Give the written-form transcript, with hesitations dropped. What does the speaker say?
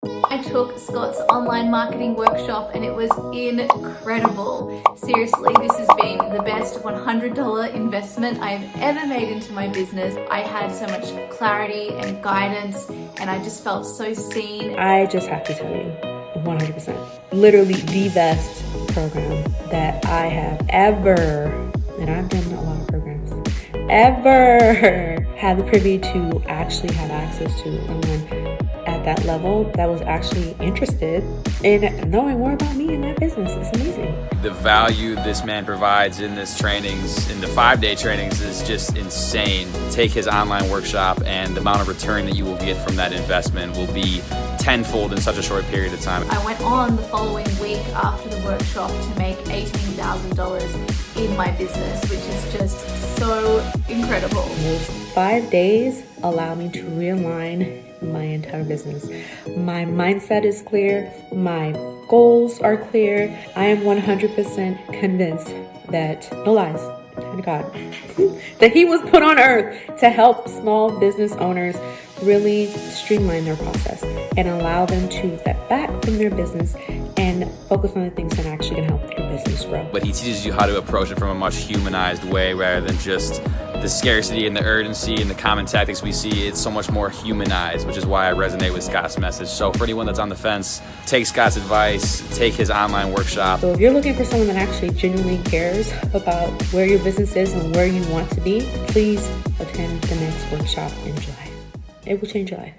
I took Scott's online marketing workshop and it was incredible. Seriously, this has been the best $100 investment I've ever made into my business. I had so much clarity and guidance and I just felt so seen. I just have to tell you, 100%, literally the best program that I have ever, and I've done a lot of programs, ever had the privy to actually have access to someone at that level that was actually interested in knowing more about me and my business. It's amazing. The value this man provides in this trainings, in the 5-day trainings, is just insane. Take his online workshop and the amount of return that you will get from that investment will be tenfold in such a short period of time. I went on the following week after the workshop to make $18,000 in my business, which is just so incredible. Those 5 days allow me to realign my entire business. My mindset is clear. My goals are clear. I am 100% convinced that, no lies, to God, that he was put on earth to help small business owners really streamline their process and allow them to step back from their business and focus on the things that actually can help your business grow. But he teaches you how to approach it from a much humanized way rather than just the scarcity and the urgency and the common tactics we see. It's so much more humanized, which is why I resonate with Scott's message. So for anyone that's on the fence, take Scott's advice, take his online workshop. So if you're looking for someone that actually genuinely cares about where your business is and where you want to be, please attend the next workshop in July. It will change your life.